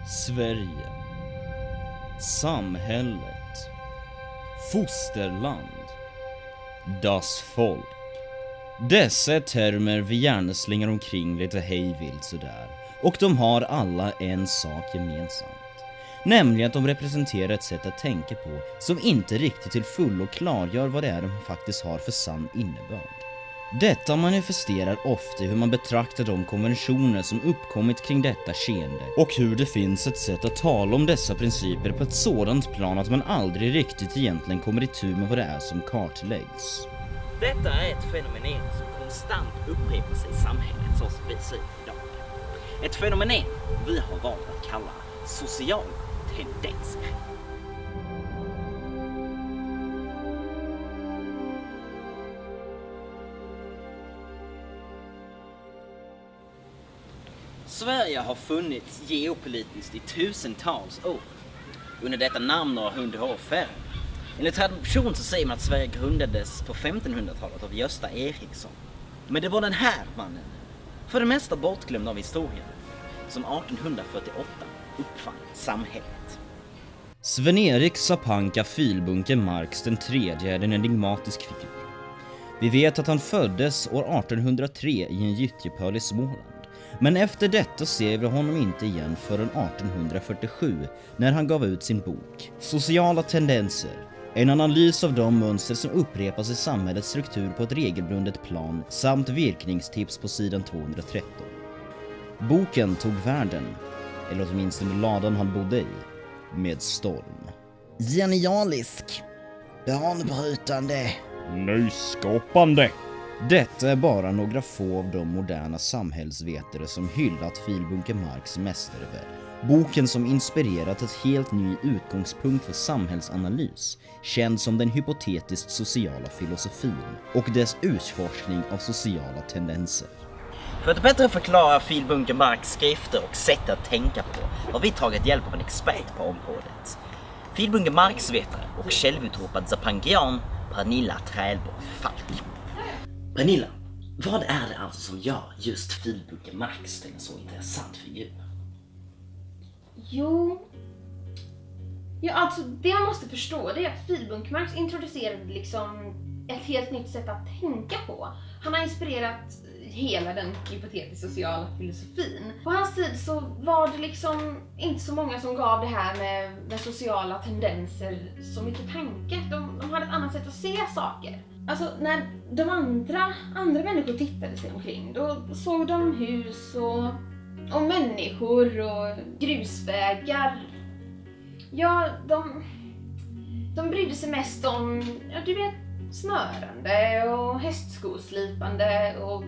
Sverige. Samhället. Fosterland. Das Folk. Dessa är termer vi gärna slänger omkring lite hejvilt sådär, och de har alla en sak gemensamt. Nämligen att de representerar ett sätt att tänka på som inte riktigt till fullo klargör vad det är de faktiskt har för sann innebörd. Detta manifesterar ofta hur man betraktar de konventioner som uppkommit kring detta skeende och hur det finns ett sätt att tala om dessa principer på ett sådant plan att man aldrig riktigt egentligen kommer itu med vad det är som kartläggs. Detta är ett fenomen som konstant upprepar sig i samhället så som vi ser idag. Ett fenomen vi har valt att kalla sociala tendenser. Sverige har funnits geopolitiskt i tusentals år. Under detta namn några 100 år färre. Enligt tradition så säger man att Sverige grundades på 1500-talet av Gösta Eriksson. Men det var den här mannen, för det mesta bortglömd av historien, som 1848 uppfann samhället. Sven-Erik Sapanka Filbunke Marx den tredje är en enigmatisk figur. Vi vet att han föddes år 1803 i en gyttjepöl i Småland. Men efter detta ser vi honom inte igen förrän 1847 när han gav ut sin bok Sociala tendenser. En analys av de mönster som upprepas i samhällets struktur på ett regelbundet plan samt virkningstips på sidan 213. Boken tog världen, eller åtminstone ladan han bodde i, med storm. Genialisk, banbrytande, nyskapande. Detta är bara några få av de moderna samhällsvetare som hyllat Filbunke Marx mästerverk. Boken som inspirerat ett helt ny utgångspunkt för samhällsanalys, känd som den hypotetiskt sociala filosofin och dess utforskning av sociala tendenser. För att bättre förklara Filbunke Marx skrifter och sätt att tänka på har vi tagit hjälp av en expert på området. Filbunke Marx-vetare och självutropad zapangian Pernilla Trälborg Falk. Pernilla, vad är det alltså som gör just Filbunke Marx till en så intressant figur? Ja, alltså det man måste förstå det är att Filbunke Marx introducerade liksom ett helt nytt sätt att tänka på. Han har inspirerat hela den hypotetiska sociala filosofin. På hans tid så var det liksom inte så många som gav det här med sociala tendenser så mycket tanke. De hade ett annat sätt att se saker. Alltså när de andra människor tittade sig omkring, då såg de hus och människor och grusvägar. Ja, de brydde sig mest om, smörande och hästskoslipande och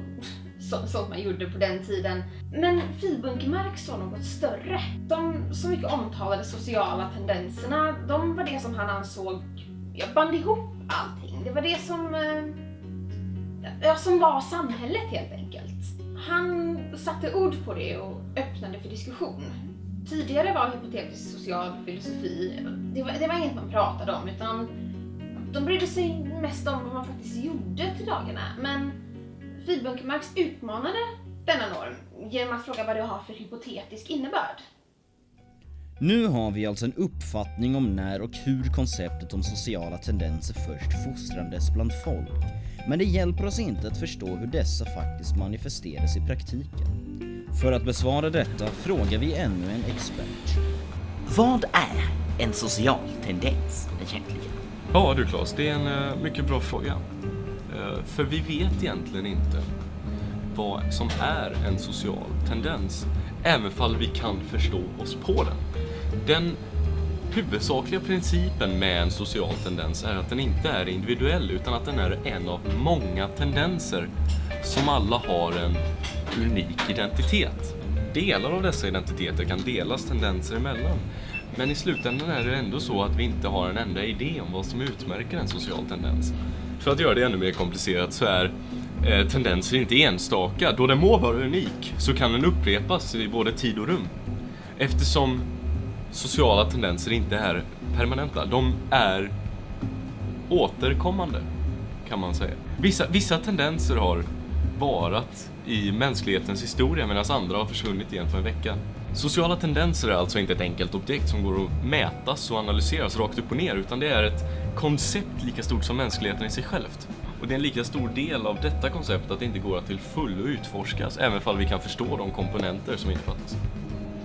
sånt man gjorde på den tiden. Men Filbunke Marx såg något större. De så mycket omtalade sociala tendenserna, de var det som han ansåg band ihop allting. Det var det som var samhället helt enkelt. Han satte ord på det och öppnade för diskussion. Tidigare var hypotetisk social filosofi, det var inget man pratade om, utan de brydde sig mest om vad man faktiskt gjorde till dagarna. Men Filbunke Marx utmanade denna norm genom att fråga vad det har för hypotetisk innebörd. Nu har vi alltså en uppfattning om när och hur konceptet om sociala tendenser först fostrades bland folk. Men det hjälper oss inte att förstå hur dessa faktiskt manifesteras i praktiken. För att besvara detta frågar vi ännu en expert. Vad är en social tendens egentligen? Ja du Claes, det är en mycket bra fråga. För vi vet egentligen inte vad som är en social tendens, även fall vi kan förstå oss på den. Den huvudsakliga principen med en social tendens är att den inte är individuell, utan att den är en av många tendenser som alla har en unik identitet. Delar av dessa identiteter kan delas tendenser emellan, men i slutändan är det ändå så att vi inte har en enda idé om vad som utmärker en social tendens. För att göra det ännu mer komplicerat så är tendenser inte enstaka. Då den må vara unik så kan den upprepas i både tid och rum. Eftersom sociala tendenser inte är permanenta. De är återkommande, kan man säga. Vissa tendenser har varat i mänsklighetens historia medan andra har försvunnit igen på en vecka. Sociala tendenser är alltså inte ett enkelt objekt som går att mätas och analyseras rakt upp och ner, utan det är ett koncept lika stort som mänskligheten i sig självt. Och det är en lika stor del av detta koncept att det inte går att till fullo utforskas, även om vi kan förstå de komponenter som innefattas.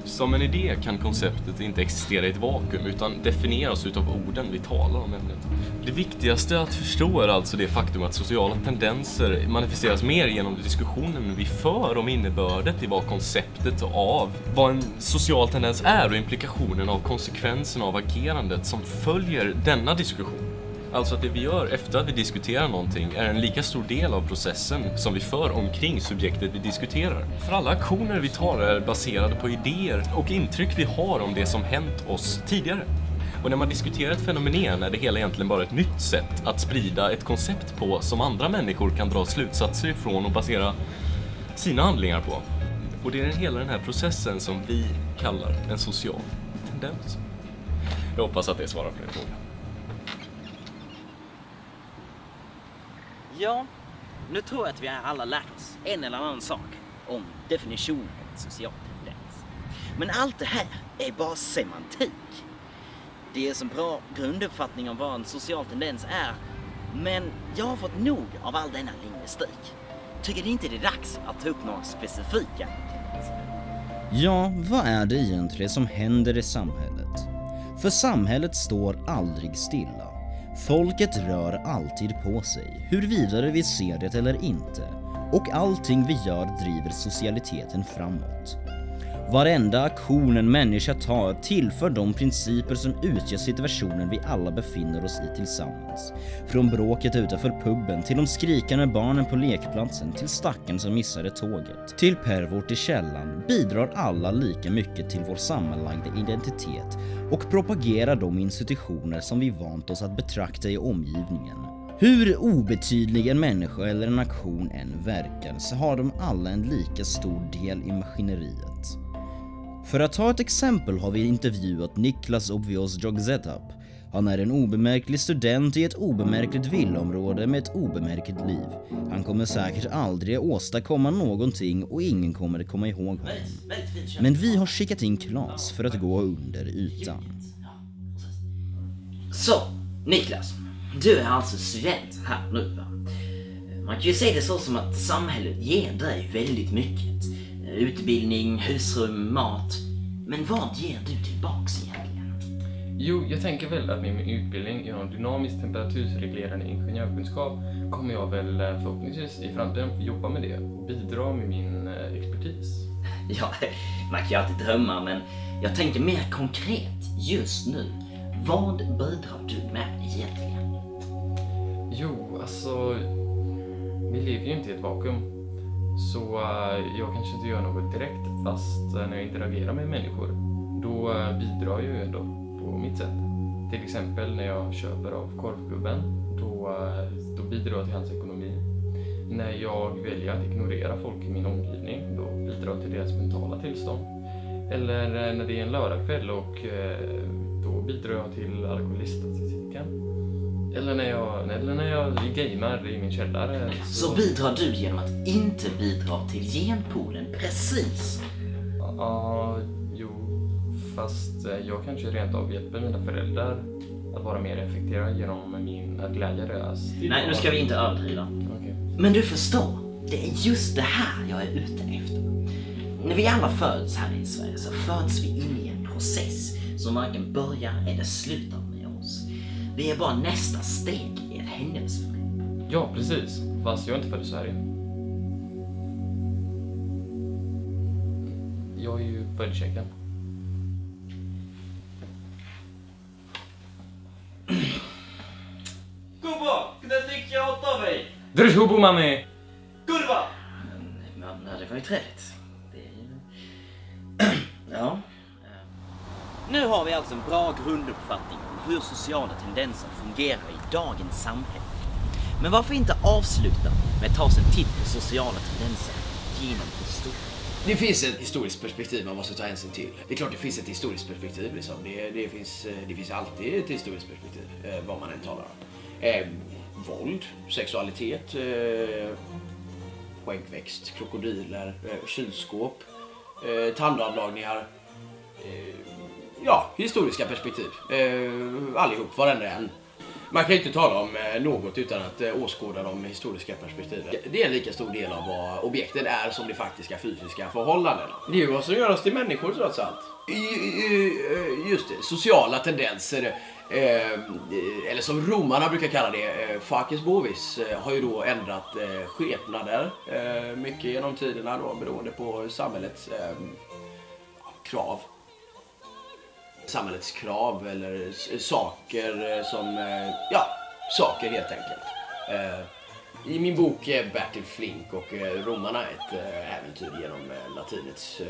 Som en idé kan konceptet inte existera i ett vakuum utan definieras utav orden vi talar om ämnet. Det viktigaste att förstå är alltså det faktum att sociala tendenser manifesteras mer genom diskussionen vi för om innebördet i vad konceptet av vad en social tendens är och implikationen av konsekvenserna av agerandet som följer denna diskussion. Alltså att det vi gör efter att vi diskuterar någonting är en lika stor del av processen som vi för omkring subjektet vi diskuterar. För alla aktioner vi tar är baserade på idéer och intryck vi har om det som hänt oss tidigare. Och när man diskuterar ett fenomen är det hela egentligen bara ett nytt sätt att sprida ett koncept på som andra människor kan dra slutsatser ifrån och basera sina handlingar på. Och det är hela den här processen som vi kallar en social tendens. Jag hoppas att det svarar på din fråga. Ja, nu tror jag att vi alla lärt oss en eller annan sak om definitionen av en social tendens. Men allt det här är bara semantik. Det är som bra grunduppfattning om vad en social tendens är, men jag har fått nog av all denna lingvistik. Tycker ni inte det är dags att ta upp några specifika tendenser? Ja, vad är det egentligen som händer i samhället? För samhället står aldrig stilla. Folket rör alltid på sig, huruvida vi ser det eller inte. Och allting vi gör driver socialiteten framåt. Varenda aktion en människa tar tillför de principer som utgör situationen vi alla befinner oss i tillsammans. Från bråket utanför puben, till de skrikande barnen på lekplatsen, till stacken som missade tåget, till pervort i källan, bidrar alla lika mycket till vår sammanlagda identitet och propagerar de institutioner som vi vant oss att betrakta i omgivningen. Hur obetydlig en människa eller en aktion än verkar så har de alla en lika stor del i maskineriet. För att ta ett exempel har vi intervjuat Niklas Obvious Jogsetup. Han är en obemärklig student i ett obemärkligt villaområde med ett obemärkligt liv. Han kommer säkert aldrig åstadkomma någonting och ingen kommer att komma ihåg honom. Men vi har skickat in Klas för att gå under ytan. Så, Niklas, du är alltså student här nu, va? Man kan ju se det så som att samhället ger dig väldigt mycket. Utbildning, husrum, mat. Men vad ger du tillbaks egentligen? Jo, jag tänker väl att med min utbildning inom dynamisk temperaturreglerande ingenjörkunskap kommer jag väl förhoppningsvis i framtiden få jobba med det och bidra med min expertis. Ja, man kan ju alltid drömma, men jag tänker mer konkret just nu. Vad bidrar du med egentligen? Jo, alltså vi lever ju inte i ett vakuum. Så jag kanske inte gör något direkt, fast när jag interagerar med människor då bidrar jag ju ändå på mitt sätt. Till exempel när jag köper av korvgubben, då bidrar jag till hans ekonomi. När jag väljer att ignorera folk i min omgivning, då bidrar jag till deras mentala tillstånd. Eller när det är en lördagkväll och då bidrar jag till alkoholiststatistiken. Eller när jag gamer i min källare. Så bidrar du genom att inte bidra till genpoolen, precis? Ja, jo. Fast jag kanske rent av hjälper mina föräldrar att vara mer effektiva genom min att glädja deras. Nej, nu ska vi inte överdriva. Okay. Men du förstår, det är just det här jag är ute efter. När vi alla föds här i Sverige så föds vi in i en process som varken börjar eller slutar med oss. Vi är bara nästa steg i ett händelseförlopp. Ja, precis. Fast jag är inte född i Sverige. Jag är ju född i Tjeckien. Gubbar, kunde dricka åt av dig? Dröj hubo, mami! Kurva! Ja, det var ju trevligt. Ja. Nu har vi alltså en bra grunduppfattning om hur sociala tendenser fungerar i dagens samhälle. Men varför inte avsluta med att ta oss en titt på sociala tendenser genom historien? Det finns ett historiskt perspektiv man måste ta hänsyn till. Det är klart det finns ett historiskt perspektiv. Liksom. Det finns alltid ett historiskt perspektiv, vad man än talar om. Våld, sexualitet, skänkväxt, krokodiler, kylskåp, tandavlagningar. historiska perspektiv. Allihop, varenda en. Man kan ju inte tala om något utan att åskåda de historiska perspektiven. Det är en lika stor del av vad objekten är som de faktiska fysiska förhållandena. Det är ju vad som gör oss till människor trots allt. Just det, sociala tendenser. Eller som romarna brukar kalla det, facies bovis, har ju då ändrat skepnader mycket genom tiderna då, beroende på samhällets krav. Samhällets krav eller saker som, saker helt enkelt. I min bok Bertil Flink och romarna ett äventyr genom latinets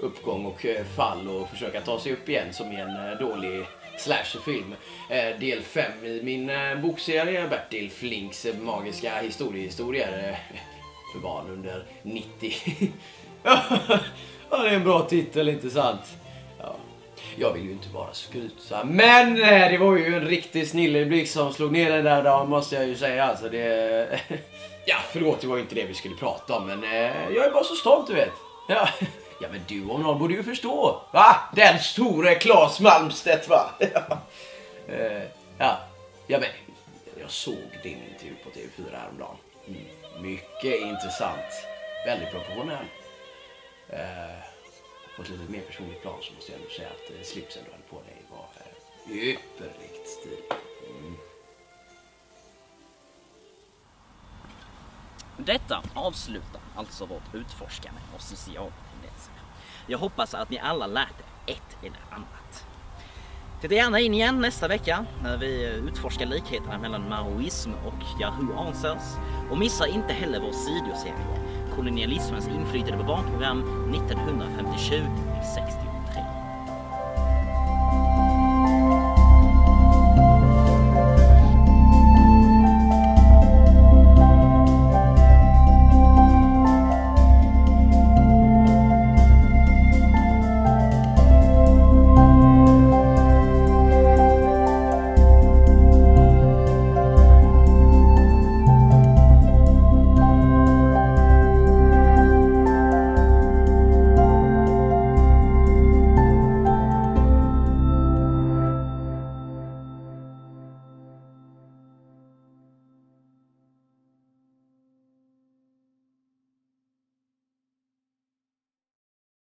uppgång och fall och försöka ta sig upp igen som i en dålig slasherfilm. Del 5 i min bokserie Bertil Flinks magiska historier för barn under 90. Ja, det är en bra titel, inte sant? Ja. Jag vill ju inte bara skryta, men det var ju en riktig snilleblick som slog ner den där dagen, måste jag ju säga. Alltså det... Ja, förlåt, det var ju inte det vi skulle prata om, men jag är bara så stolt, du vet. Ja, men du om någon borde ju förstå. Va? Den store Claes Malmstedt, va? Ja, men jag såg din intervju på TV4 häromdagen. Mycket intressant. Väldigt professionell. På ett lite mer personligt plan så måste jag ändå säga att slipsen du hade på dig var ypperligt stil. Detta avslutar alltså vårt utforskande av sociala tendenser. Jag hoppas att ni alla lärt er ett eller annat. Titta gärna in igen nästa vecka när vi utforskar likheterna mellan maoism och Yahoo Answers. Och missa inte heller vår sidoserie Kolonialismens inflytande på barnprogram 1957-60.